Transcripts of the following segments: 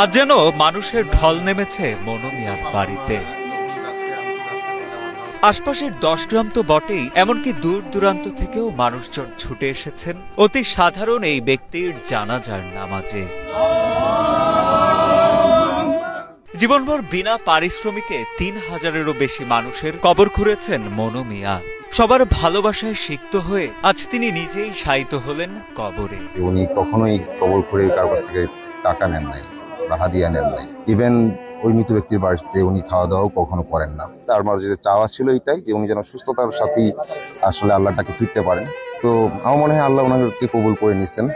আজ যেন মানুষের ঢল নেমেছে মনু মিয়ার বাড়িতে। আশপাশের 10 গ্রাম তো বটেই, এমনকি দূর দূরান্ত থেকেও মানুষজন ছুটে এসেছেন অতি সাধারণ এই ব্যক্তির জানাজার নামাজে। জীবনভর বিনা পারিশ্রমিকে 3000-এরও বেশি মানুষের কবর খুঁড়েছেন মনু মিয়া। সবার ভালোবাসায় সিক্ত হয়ে আজ তিনি নিজেই শায়িত হলেন কবরে। উনি কখনোই কবর খুঁড়ে কারো কাছ থেকে টাকা নেন নাই বা হাদিয়া নেন নাই। ইভেন ওই মৃত ব্যক্তির বাড়িতে উনি খাওয়া দাওয়াও কখনো করেন না। তার মাঝে যে চাওয়া ছিল এটাই যে উনি যেন সুস্থতার সাথেই আসলে আল্লাহটাকে ফিরতে পারেন। তো আমার মনে হয় আল্লাহ ওনাকে কবুল করে নিচ্ছেন।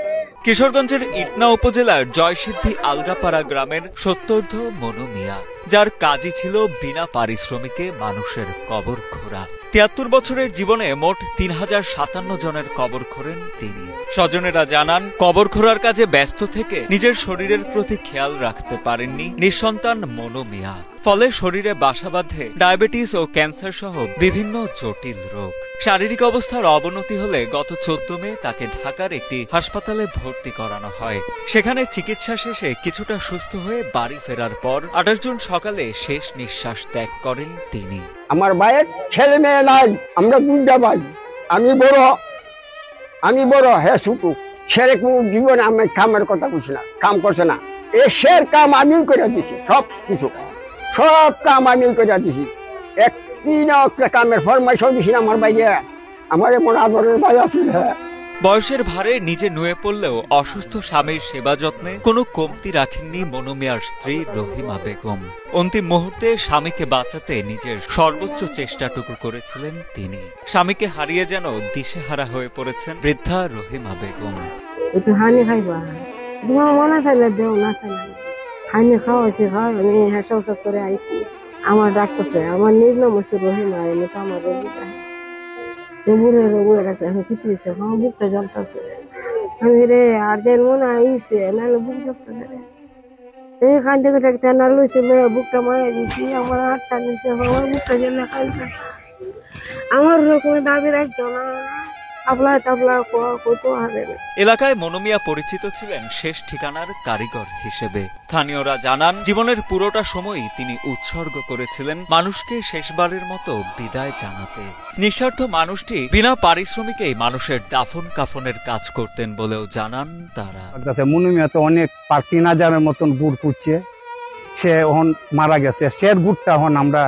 কিশোরগঞ্জের ইটনা উপজেলার জয়সিদ্ধি আলগাপাড়া গ্রামের সত্তর্ধ মনু মিয়া, যার কাজই ছিল বিনা পারিশ্রমিকে মানুষের কবর খোঁড়া। 73 বছরের জীবনে মোট 3057 জনের কবর খোঁড়েন তিনি। স্বজনেরা জানান, কবর খোঁড়ার কাজে ব্যস্ত থেকে নিজের শরীরের প্রতি খেয়াল রাখতে পারেননি নিঃসন্তান মনু মিয়া। ফলে শরীরে বাসা বাঁধে ডায়াবেটিস ও ক্যান্সার সহ বিভিন্ন জটিল রোগ। শারীরিক অবস্থার অবনতি হলে গত 14 মে তাকে ঢাকার একটি হাসপাতালে ভর্তি করানো হয়। সেখানে চিকিৎসা শেষে কিছুটা সুস্থ হয়ে বাড়ি ফেরার পর 28 জুন সকালে শেষ নিঃশ্বাস ত্যাগ করেন তিনি। আমার ভাইয়ের ছেলে মেয়ে নাই, আমরা দুইটা ভাই। আমি বড় হ্যাঁ ছোট। ছেলে কোন জীবনে আমি কামের কথা বলছি না, কাম করছে না। এসের কাম আমি করে দিছি, সব কাম আমি করে দিছি। একটা কামের ফরমাইশ দিছি আমার ভাইয়ে। আমার এমন আদরের ভাই আছে। বয়সের ভারে নিজে নুয়ে পড়লেও অসুস্থ স্বামীর সেবা যত্নে কোনো কমতি রাখেননি মনু মিয়ার স্ত্রী রহিমা বেগম। অন্তিম মুহূর্তে স্বামীকে বাঁচাতে নিজের সর্বোচ্চ চেষ্টাটুকু করেছিলেন তিনি। স্বামীকে হারিয়ে যেন দিশেহারা হয়ে পড়েছেন বৃদ্ধা রহিমা বেগম। একটু হানি খাইবা, তোমার মনে চাইলে দেও, না চাইলে হানি খাওয়াইছি, আমি হেসাও করে আইছি। আমার ডাকতেছে, আমার নিজ নাম হচ্ছে রহিমা, এমনি তো আমার বুকটা জ্বলতেছে। আমি রে আর দেন মনে আইছে, নাহলে বুক জ্বলতেছে। এইখান থেকে টেনা লইছে, বুকটা মারা দিয়েছি, আমার হাতটা নিচ্ছে, আমার বুকটা জ্বলে খাইছে। আমার কোনো দাবি রাখছো না, এলাকায় মনু মিয়া পরিচিত ছিলেন শেষ ঠিকানার কারিগর হিসেবে। স্থানীয়রা জানান, জীবনের পুরোটা সময়ই তিনি উৎসর্গ করেছিলেন মানুষকে শেষবারের মতো বিদায় জানাতে। নিঃস্বার্থ মানুষটি বিনা পারিশ্রমিকেই মানুষের দাফন কাফনের কাজ করতেন বলেও জানান তারা। মনু মিয়া তো অনেক 3000-এর মতন গুড় কুচ্ছে, সে এখন মারা গেছে। সে গুড়টা এখন আমরা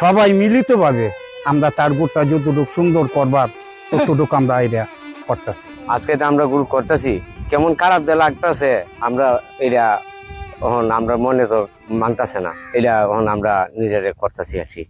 সবাই মিলিত ভাবে আমরা তার গুড়টা যতটুকু সুন্দর করবার ততটুকু আমরা আইডিয়া করতেছি। আজকে আমরা গুড় করতেছি, কেমন খারাপ লাগতেছে। আমরা এটা এখন আমরা মনে তো মানতেছে না, এটা এখন আমরা নিজেরা করতেছি আর কি।